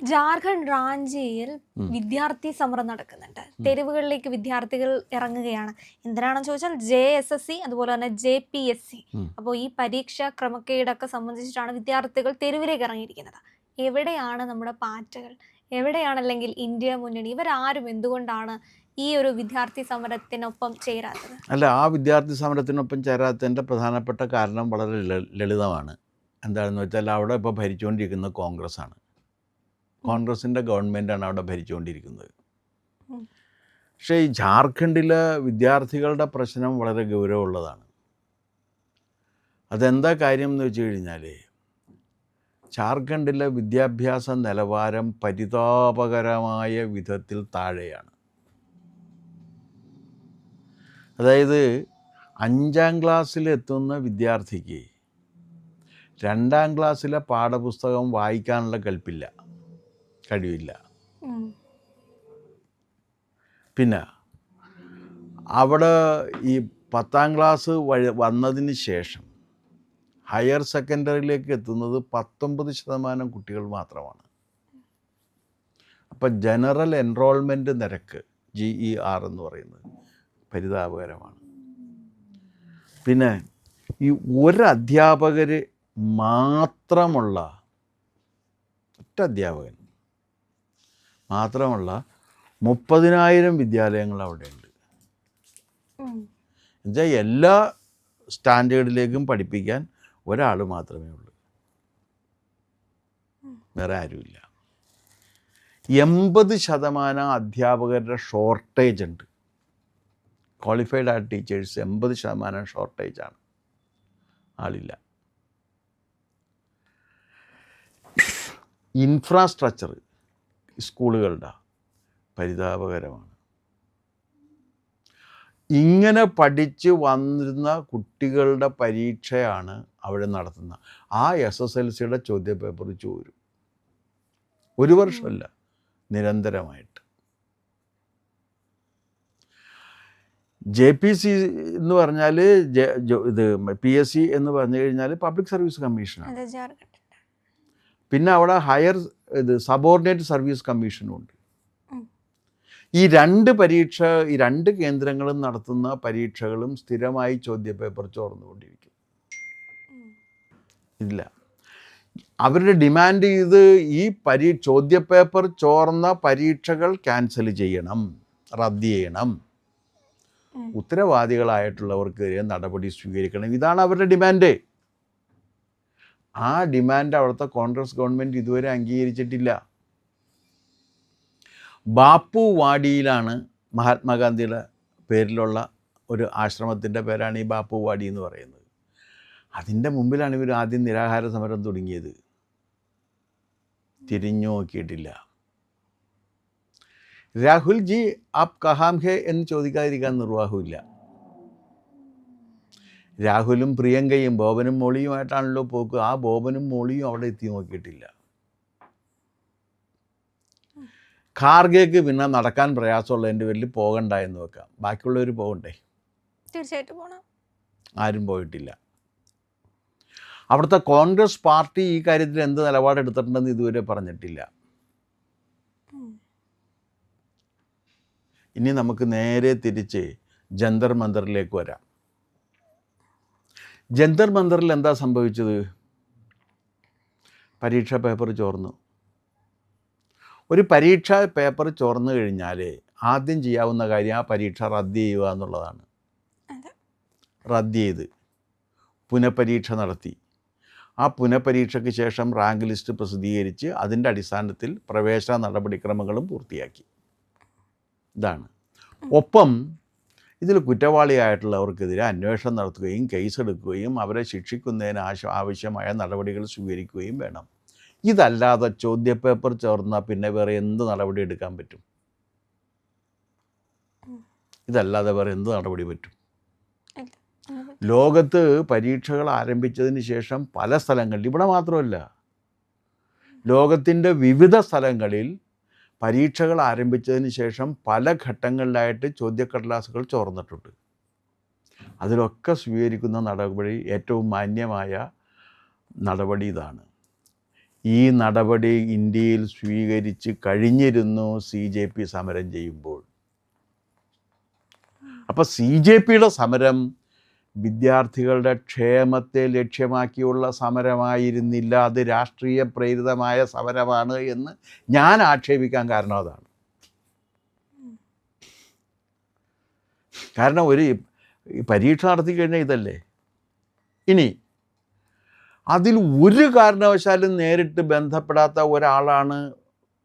ജാർഖണ്ഡ് റാഞ്ചിയിൽ വിദ്യാർത്ഥി സമരം നടക്കുന്നുണ്ട്. തെരുവുകളിലേക്ക് വിദ്യാർത്ഥികൾ ഇറങ്ങുകയാണ്. എന്തിനാണെന്ന് ചോദിച്ചാൽ JSSC അതുപോലെ തന്നെ JPSC. അപ്പോൾ ഈ പരീക്ഷാ ക്രമക്കേടൊക്കെ സംബന്ധിച്ചിട്ടാണ് വിദ്യാർത്ഥികൾ തെരുവിലേക്ക് ഇറങ്ങിയിരിക്കുന്നത്. എവിടെയാണ് നമ്മുടെ പാറ്റകൾ? എവിടെയാണല്ലെങ്കിൽ ഇന്ത്യ മുന്നണി? ഇവരാരും എന്തുകൊണ്ടാണ് ഈ ഒരു വിദ്യാർത്ഥി സമരത്തിനൊപ്പം ചേരാത്തത്? അല്ല, ആ വിദ്യാർത്ഥി സമരത്തിനൊപ്പം ചേരാത്തതിൻ്റെ പ്രധാനപ്പെട്ട കാരണം വളരെ ലളിതമാണ്. എന്താണെന്ന് വെച്ചാൽ അവിടെ ഇപ്പോൾ ഭരിച്ചുകൊണ്ടിരിക്കുന്നത് കോൺഗ്രസ്സാണ്. കോൺഗ്രസിൻ്റെ ഗവൺമെൻറ്റാണ് അവിടെ ഭരിച്ചുകൊണ്ടിരിക്കുന്നത്. പക്ഷേ ഈ ജാർഖണ്ഡിലെ വിദ്യാർത്ഥികളുടെ പ്രശ്നം വളരെ ഗൗരവമുള്ളതാണ്. അതെന്താ കാര്യം എന്ന് വെച്ച് കഴിഞ്ഞാൽ, ജാർഖണ്ഡിലെ വിദ്യാഭ്യാസ നിലവാരം പരിതാപകരമായ വിധത്തിൽ താഴെയാണ്. അതായത് 5ാം ക്ലാസ്സിലെത്തുന്ന വിദ്യാർത്ഥിക്ക് 2ാം ക്ലാസ്സിലെ പാഠപുസ്തകം വായിക്കാനുള്ള കഴിവില്ല. പിന്നെ അവിടെ ഈ 10ാം ക്ലാസ് വന്നതിന് ശേഷം ഹയർ സെക്കൻഡറിയിലേക്ക് എത്തുന്നത് 19% കുട്ടികൾ മാത്രമാണ്. അപ്പം ജനറൽ എൻറോൾമെൻറ്റ് നിരക്ക് GER എന്ന് പറയുന്നത് പരിതാപകരമാണ്. പിന്നെ ഈ ഒരധ്യാപകർ മാത്രമുള്ള അധ്യാപകൻ മാത്രമുള്ള 30,000 വിദ്യാലയങ്ങൾ അവിടെയുണ്ട്. എന്നുവെച്ചാൽ എല്ലാ സ്റ്റാൻഡേർഡിലേക്കും പഠിപ്പിക്കാൻ ഒരാൾ മാത്രമേ ഉള്ളൂ, വേറെ ആരുമില്ല. 80% അധ്യാപകരുടെ ഷോർട്ടേജ് ഉണ്ട്. ക്വാളിഫൈഡ് ആയ ടീച്ചേഴ്സ് 80% ഷോർട്ടേജാണ്, ആളില്ല. ഇൻഫ്രാസ്ട്രക്ചർ സ്കൂളുകളുടെ പരിതാപകരമാണ്. ഇങ്ങനെ പഠിച്ച് വന്നിരുന്ന കുട്ടികളുടെ പരീക്ഷയാണ് അവിടെ നടത്തുന്നത്. ആ SSLCയുടെ ചോദ്യപേപ്പർ ചോരും. ഒരു വർഷമല്ല, നിരന്തരമായിട്ട്. JPC എന്ന് പറഞ്ഞാൽ ഇത് PSC എന്ന് പറഞ്ഞു കഴിഞ്ഞാൽ പബ്ലിക് സർവീസ് കമ്മീഷനാണ്. പിന്നെ അവിടെ സബോർഡിനേറ്റ് സർവീസ് കമ്മീഷനും ഉണ്ട്. ഈ രണ്ട് കേന്ദ്രങ്ങളും നടത്തുന്ന പരീക്ഷകളും സ്ഥിരമായി ചോദ്യപേപ്പർ ചോർന്നുകൊണ്ടിരിക്കും. ഇല്ല, അവരുടെ ഡിമാൻഡ് ചെയ്ത് ഈ ചോദ്യപേപ്പർ ചോർന്ന പരീക്ഷകൾ ക്യാൻസൽ ചെയ്യണം, റദ്ദ് ചെയ്യണം, ഉത്തരവാദികളായിട്ടുള്ളവർക്കെതിരെ നടപടി സ്വീകരിക്കണം. ഇതാണ് അവരുടെ ഡിമാൻഡ്. ആ ഡിമാൻഡ് അവിടുത്തെ കോൺഗ്രസ് ഗവൺമെൻറ് ഇതുവരെ അംഗീകരിച്ചിട്ടില്ല. ബാപ്പു വാടിയിലാണ് മഹാത്മാഗാന്ധിയുടെ പേരിലുള്ള ഒരു ആശ്രമത്തിൻ്റെ പേരാണ് ഈ ബാപ്പു വാടി എന്ന് പറയുന്നത്. അതിൻ്റെ മുമ്പിലാണ് ഇവർ ആദ്യം നിരാഹാര സമരം തുടങ്ങിയത്. തിരിഞ്ഞു നോക്കിയിട്ടില്ല. രാഹുൽ ജി ആപ് കഹാം ഹേ എന്ന് ചോദിക്കാതിരിക്കാൻ നിർവാഹമില്ല. രാഹുലും പ്രിയങ്കയും ബോബനും മോളിയുമായിട്ടാണല്ലോ പോക്ക്. ആ ബോബനും മോളിയും അവിടെ എത്തി നോക്കിയിട്ടില്ല. ഖാർഗെക്ക് പിന്നെ നടക്കാൻ പ്രയാസമുള്ളതിൻ്റെ പേരിൽ പോകണ്ട എന്ന് വെക്കാം. ബാക്കിയുള്ളവർ പോകണ്ടേ? തീർച്ചയായിട്ടും പോകണം. ആരും പോയിട്ടില്ല. അവിടുത്തെ കോൺഗ്രസ് പാർട്ടി ഈ കാര്യത്തിൽ എന്ത് നിലപാടെടുത്തിട്ടുണ്ടെന്ന് ഇതുവരെ പറഞ്ഞിട്ടില്ല. ഇനി നമുക്ക് നേരെ തിരിച്ച് ജന്തർ മന്ദറിലേക്ക് വരാം. ജന്തർ മന്ദറിൽ എന്താ സംഭവിച്ചത്? പരീക്ഷാ പേപ്പർ ചോർന്നു. ഒരു പരീക്ഷാ പേപ്പർ ചോർന്നു കഴിഞ്ഞാൽ ആദ്യം ചെയ്യാവുന്ന കാര്യം ആ പരീക്ഷ റദ്ദ് ചെയ്യുക എന്നുള്ളതാണ്. റദ്ദ് ചെയ്ത് പുനഃപരീക്ഷ നടത്തി. ആ പുനഃപരീക്ഷയ്ക്ക് ശേഷം റാങ്ക് ലിസ്റ്റ് പ്രസിദ്ധീകരിച്ച് അതിൻ്റെ അടിസ്ഥാനത്തിൽ പ്രവേശന നടപടിക്രമങ്ങളും പൂർത്തിയാക്കി. ഇതാണ്. ഒപ്പം ഇതിൽ കുറ്റവാളിയായിട്ടുള്ളവർക്കെതിരെ അന്വേഷണം നടത്തുകയും കേസെടുക്കുകയും അവരെ ശിക്ഷിക്കുന്നതിന് ആവശ്യമായ നടപടികൾ സ്വീകരിക്കുകയും വേണം. ഇതല്ലാതെ ചോദ്യപേപ്പർ ചോർന്നാൽ പിന്നെ വേറെ എന്ത് നടപടി എടുക്കാൻ പറ്റും? ഇതല്ലാതെ വേറെ എന്ത് നടപടി പറ്റും? ലോകത്ത് പരീക്ഷകൾ ആരംഭിച്ചതിന് ശേഷം പല സ്ഥലങ്ങളിൽ, ഇവിടെ മാത്രമല്ല, ലോകത്തിൻ്റെ വിവിധ സ്ഥലങ്ങളിൽ പരീക്ഷകൾ ആരംഭിച്ചതിന് ശേഷം പല ഘട്ടങ്ങളിലായിട്ട് ചോദ്യക്കടലാസുകൾ ചോർന്നിട്ടുണ്ട്. അതിലൊക്കെ സ്വീകരിക്കുന്ന നടപടി, ഏറ്റവും മാന്യമായ നടപടി ഇതാണ്. ഈ നടപടി ഇന്ത്യയിൽ സ്വീകരിച്ച് കഴിഞ്ഞിരുന്നു CJP സമരം ചെയ്യുമ്പോൾ. അപ്പോൾ CJPയുടെ സമരം വിദ്യാർത്ഥികളുടെ ക്ഷേമത്തെ ലക്ഷ്യമാക്കിയുള്ള സമരമായിരുന്നില്ല, അത് രാഷ്ട്രീയ പ്രേരിതമായ സമരമാണ് എന്ന് ഞാൻ ആക്ഷേപിക്കാൻ കാരണം അതാണ്. കാരണം ഒരു പരീക്ഷ നടത്തി കഴിഞ്ഞാൽ ഇതല്ലേ. ഇനി അതിൽ ഒരു കാരണവശാലും നേരിട്ട് ബന്ധപ്പെടാത്ത ഒരാളാണ്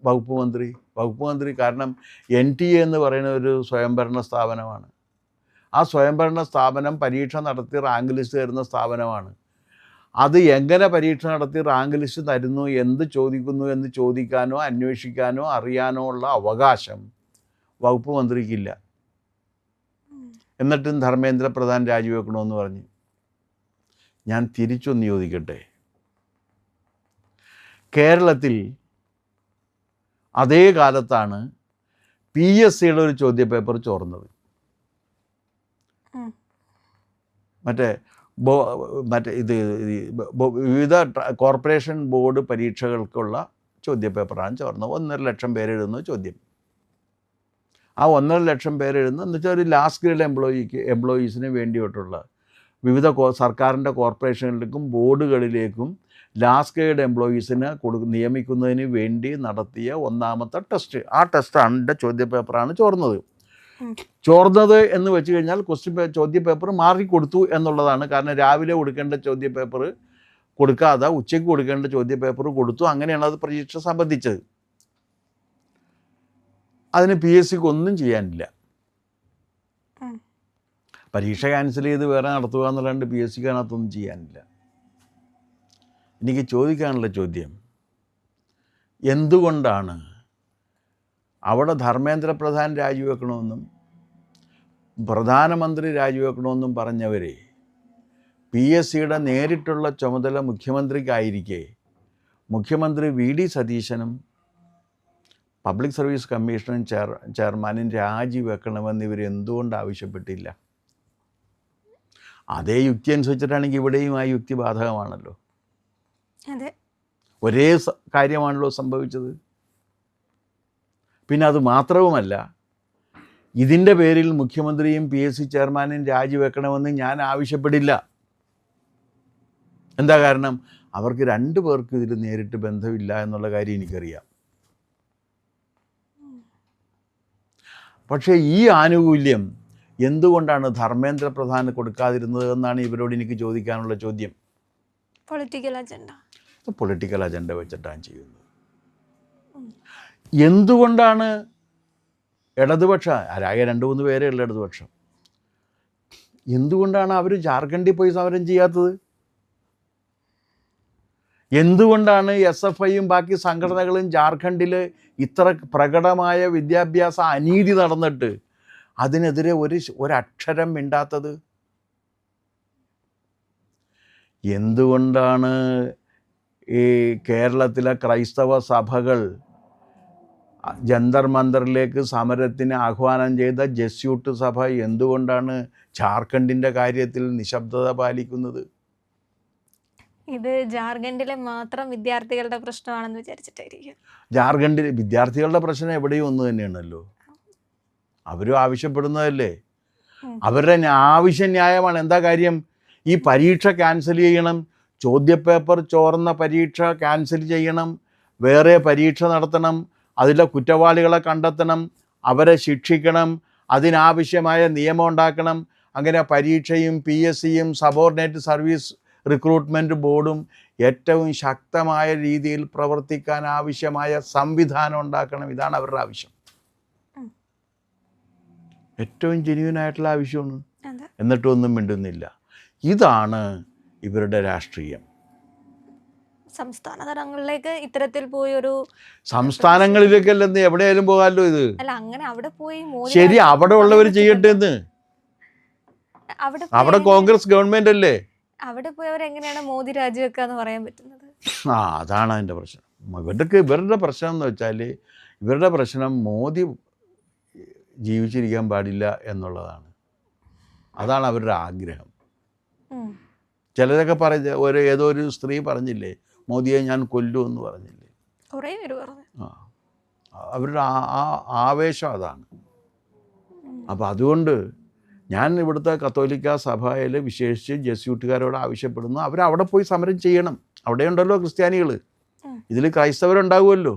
വകുപ്പ് മന്ത്രി. കാരണം NTA എന്ന് പറയുന്ന ഒരു സ്വയംഭരണ സ്ഥാപനമാണ്. ആ സ്വയംഭരണ സ്ഥാപനം പരീക്ഷ നടത്തി റാങ്ക് ലിസ്റ്റ് തരുന്ന സ്ഥാപനമാണ്. അത് എങ്ങനെ പരീക്ഷ നടത്തി റാങ്ക് ലിസ്റ്റ് തരുന്നു, എന്ത് ചോദിക്കുന്നു എന്ന് ചോദിക്കാനോ അന്വേഷിക്കാനോ അറിയാനോ ഉള്ള അവകാശം വകുപ്പ് മന്ത്രിക്കില്ല. എന്നിട്ടും ധർമ്മേന്ദ്ര പ്രധാൻ രാജിവെക്കണമെന്ന് പറഞ്ഞു. ഞാൻ തിരിച്ചൊന്ന് ചോദിക്കട്ടെ, കേരളത്തിൽ അതേ കാലത്താണ് PSCയുടെ ഒരു ചോദ്യപേപ്പർ ചോർന്നത്. മറ്റേ വിവിധ കോർപ്പറേഷൻ ബോർഡ് പരീക്ഷകൾക്കുള്ള ചോദ്യപേപ്പറാണ് ചോർന്നത്. 1.5 ലക്ഷം പേരെഴുതുന്ന ചോദ്യം. ആ 1.5 ലക്ഷം പേരെഴുതുന്ന എന്ന് വെച്ചാൽ ഒരു ലാസ്റ്റ് ഗ്രേഡ് എംപ്ലോയീസിന് വേണ്ടിയിട്ടുള്ള വിവിധ സർക്കാരിൻ്റെ കോർപ്പറേഷനിലേക്കും ബോർഡുകളിലേക്കും ലാസ്റ്റ് ഗ്രേഡ് എംപ്ലോയീസിനെ നിയമിക്കുന്നതിന് വേണ്ടി നടത്തിയ ഒന്നാമത്തെ ടെസ്റ്റ്. ആ ടെസ്റ്റാണ് എൻ്റെ ചോദ്യപേപ്പറാണ് ചോർന്നത്. ചോർന്നത് എന്ന് വെച്ച് കഴിഞ്ഞാൽ ചോദ്യപേപ്പർ മാറിക്കൊടുത്തു എന്നുള്ളതാണ്. കാരണം രാവിലെ കൊടുക്കേണ്ട ചോദ്യപേപ്പർ കൊടുക്കാതെ ഉച്ചയ്ക്ക് കൊടുക്കേണ്ട ചോദ്യപേപ്പർ കൊടുത്തു. അങ്ങനെയാണ് അത് പരീക്ഷ സംബന്ധിച്ചത്. അതിന് PSCക്ക് ഒന്നും ചെയ്യാനില്ല. പരീക്ഷ ക്യാൻസൽ ചെയ്ത് വേറെ നടത്തുക എന്നല്ലാണ്ട് PSCക്ക് അതിനകത്തൊന്നും ചെയ്യാനില്ല. എനിക്ക് ചോദിക്കാനുള്ള ചോദ്യം, എന്തുകൊണ്ടാണ് അവിടെ ധർമ്മേന്ദ്ര പ്രധാൻ രാജിവെക്കണമെന്നും പ്രധാനമന്ത്രി രാജിവെക്കണമെന്നും പറഞ്ഞവരെ PSCയുടെ നേരിട്ടുള്ള ചുമതല മുഖ്യമന്ത്രിക്കായിരിക്കെ മുഖ്യമന്ത്രി VD സതീശനും പബ്ലിക് സർവീസ് കമ്മീഷനും ചെയർമാനും രാജിവെക്കണമെന്ന് ഇവർ എന്തുകൊണ്ട് ആവശ്യപ്പെട്ടില്ല? അതേ യുക്തി അനുസരിച്ചിട്ടാണെങ്കിൽ ഇവിടെയും ആ യുക്തി ബാധകമാണല്ലോ. ഒരേ കാര്യമാണല്ലോ സംഭവിച്ചത്. പിന്നെ അത് മാത്രവുമല്ല, ഇതിൻ്റെ പേരിൽ മുഖ്യമന്ത്രിയും PSC ചെയർമാനും രാജിവെക്കണമെന്ന് ഞാൻ ആവശ്യപ്പെടില്ല. എന്താ കാരണം? അവർക്ക് 2 പേർക്കും ഇതിൽ നേരിട്ട് ബന്ധമില്ല എന്നുള്ള കാര്യം എനിക്കറിയാം. പക്ഷേ ഈ ആനുകൂല്യം എന്തുകൊണ്ടാണ് ധർമ്മേന്ദ്ര പ്രധാന് കൊടുക്കാതിരുന്നത് എന്നാണ് ഇവരോട് എനിക്ക് ചോദിക്കാനുള്ള ചോദ്യം. പൊളിറ്റിക്കൽ അജണ്ട വെച്ചിട്ടാണ് ചെയ്യുന്നത്. എന്തുകൊണ്ടാണ് ഇടതുപക്ഷം, ആകെ 2-3 പേരേ ഉള്ള ഇടതുപക്ഷം, എന്തുകൊണ്ടാണ് അവർ ജാർഖണ്ഡിൽ പോയി സമരം ചെയ്യാത്തത്? എന്തുകൊണ്ടാണ് SFIയും ബാക്കി സംഘടനകളും ജാർഖണ്ഡിൽ ഇത്ര പ്രകടമായ വിദ്യാഭ്യാസ അനീതി നടന്നിട്ട് അതിനെതിരെ ഒരക്ഷരം മിണ്ടാത്തത്? എന്തുകൊണ്ടാണ് ഈ കേരളത്തിലെ ക്രൈസ്തവ സഭകൾ ജന്തർ മന്ദറിലേക്ക് സമരത്തിന് ആഹ്വാനം ചെയ്ത ജസ്യൂട്ട് സഭ എന്തുകൊണ്ടാണ് ജാർഖണ്ഡിൻ്റെ കാര്യത്തിൽ നിശബ്ദത പാലിക്കുന്നത്? ഇത് ജാർഖണ്ഡിലെ മാത്രം വിദ്യാർത്ഥികളുടെ പ്രശ്നമാണെന്ന് വിചാരിച്ചിട്ടായിരിക്കും. ജാർഖണ്ഡിൽ വിദ്യാർത്ഥികളുടെ പ്രശ്നം എവിടെയും ഒന്ന് തന്നെയാണല്ലോ. അവരും ആവശ്യപ്പെടുന്നതല്ലേ, അവരുടെ ആവശ്യം ന്യായമാണ്. എന്താ കാര്യം? ഈ പരീക്ഷ ക്യാൻസൽ ചെയ്യണം, ചോദ്യപേപ്പർ ചോർന്ന പരീക്ഷ ക്യാൻസൽ ചെയ്യണം, വേറെ പരീക്ഷ നടത്തണം, അതിലെ കുറ്റവാളികളെ കണ്ടെത്തണം, അവരെ ശിക്ഷിക്കണം, അതിനാവശ്യമായ നിയമം ഉണ്ടാക്കണം. അങ്ങനെ പരീക്ഷയും PSCയും സബോർഡിനേറ്റ് സർവീസ് റിക്രൂട്ട്മെൻറ്റ് ബോർഡും ഏറ്റവും ശക്തമായ രീതിയിൽ പ്രവർത്തിക്കാൻ ആവശ്യമായ സംവിധാനം ഉണ്ടാക്കണം. ഇതാണ് അവരുടെ ആവശ്യം. ഏറ്റവും ജെന്യുവനായിട്ടുള്ള ആവശ്യമാണ്. എന്നിട്ടൊന്നും മിണ്ടുന്നില്ല. ഇതാണ് ഇവരുടെ രാഷ്ട്രീയം. സംസ്ഥാന തലങ്ങളിലേക്ക് ഇത്തരത്തിൽ പോയി ഒരു സംസ്ഥാനങ്ങളിലേക്കല്ലെന്ന് എവിടെയായാലും പോകാമല്ലോ. ഇത് അല്ല, അങ്ങനെ അവിടെ പോയി ശരി, അവിടെ ഉള്ളവർ ചെയ്യട്ടെ എന്ന്. അവിടെ കോൺഗ്രസ് ഗവൺമെന്റ് അല്ലേ. അവിടെ പോയവർ എങ്ങനെയാണ് മോദി രാജിവെക്കാന്ന് പറയാൻ പറ്റുന്നത്? അതാണ് അതിൻ്റെ പ്രശ്നം. ഇവരുടെ പ്രശ്നം എന്ന് വെച്ചാൽ, ഇവരുടെ പ്രശ്നം മോദി ജീവിച്ചിരിക്കാൻ പാടില്ല എന്നുള്ളതാണ്. അതാണ് അവരുടെ ആഗ്രഹം. ചിലരൊക്കെ ഏതോ ഒരു സ്ത്രീ പറഞ്ഞില്ലേ, മോദിയെ ഞാൻ കൊല്ലുമെന്ന് പറഞ്ഞില്ലേ. കുറേ പേര് പറഞ്ഞു. അവരുടെ ആ ആവേശം അതാണ്. അപ്പോൾ അതുകൊണ്ട് ഞാൻ ഇവിടുത്തെ കത്തോലിക്ക സഭയിൽ വിശേഷിച്ച് ജെസ്യൂട്ടുകാരോട് ആവശ്യപ്പെടുന്നു, അവരവിടെ പോയി സമരം ചെയ്യണം. അവിടെയുണ്ടല്ലോ ക്രിസ്ത്യാനികൾ, ഇതിൽ ക്രൈസ്തവരുണ്ടാവുമല്ലോ,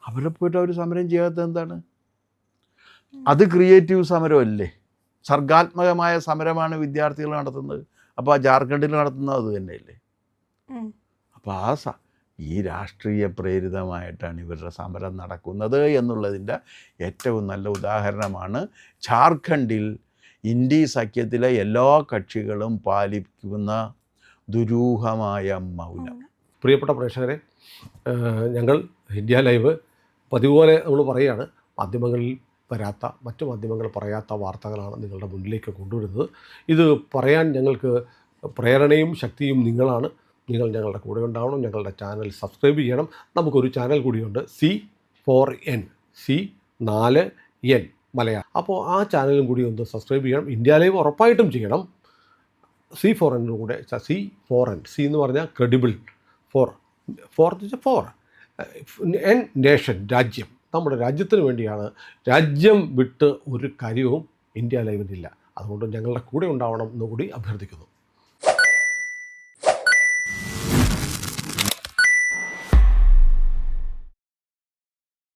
അവരെ പോയിട്ട് അവർ സമരം ചെയ്യാത്തത് എന്താണ്? അത് ക്രിയേറ്റീവ് സമരമല്ലേ? സർഗാത്മകമായ സമരമാണ് വിദ്യാർത്ഥികൾ നടത്തുന്നത്. അപ്പോൾ ആ ജാർഖണ്ഡിൽ നടത്തുന്നത് അത് തന്നെയല്ലേ? അപ്പോൾ ഈ രാഷ്ട്രീയ പ്രേരിതമായിട്ടാണ് ഇവരുടെ സമരം നടക്കുന്നത് എന്നുള്ളതിൻ്റെ ഏറ്റവും നല്ല ഉദാഹരണമാണ് ജാർഖണ്ഡിൽ ഇന്ത്യ സഖ്യത്തിലെ എല്ലാ കക്ഷികളും പാലിക്കുന്ന ദുരൂഹമായ മൗനം. പ്രിയപ്പെട്ട പ്രേക്ഷകരെ, ഞങ്ങൾ ഇന്ത്യ ലൈവ് പതിവുപോലെ നമ്മൾ പറയുകയാണ്, മാധ്യമങ്ങളിൽ വരാത്ത, മറ്റു മാധ്യമങ്ങൾ പറയാത്ത വാർത്തകളാണ് നിങ്ങളുടെ മുന്നിലേക്ക് കൊണ്ടുവരുന്നത്. ഇത് പറയാൻ ഞങ്ങൾക്ക് പ്രേരണയും ശക്തിയും നിങ്ങളാണ്. നിങ്ങൾ ഞങ്ങളുടെ കൂടെ ഉണ്ടാവണം. ഞങ്ങളുടെ ചാനൽ സബ്സ്ക്രൈബ് ചെയ്യണം. നമുക്കൊരു ചാനൽ കൂടിയുണ്ട്, C4N, C4N മലയാളം. അപ്പോൾ ആ ചാനലും കൂടി ഒന്ന് സബ്സ്ക്രൈബ് ചെയ്യണം. ഇന്ത്യ ലൈവ് ഉറപ്പായിട്ടും ചെയ്യണം. C4N കൂടെ, C4N, C എന്ന് പറഞ്ഞാൽ ക്രെഡിബിൾ, ഫോർ എൻ നേഷൻ, രാജ്യം. നമ്മുടെ രാജ്യത്തിന് വേണ്ടിയാണ്. രാജ്യം വിട്ട് ഒരു കാര്യവും ഇന്ത്യ ലൈവിനില്ല. അതുകൊണ്ട് ഞങ്ങളുടെ കൂടെ ഉണ്ടാവണം എന്നുകൂടി അഭ്യർത്ഥിക്കുന്നു.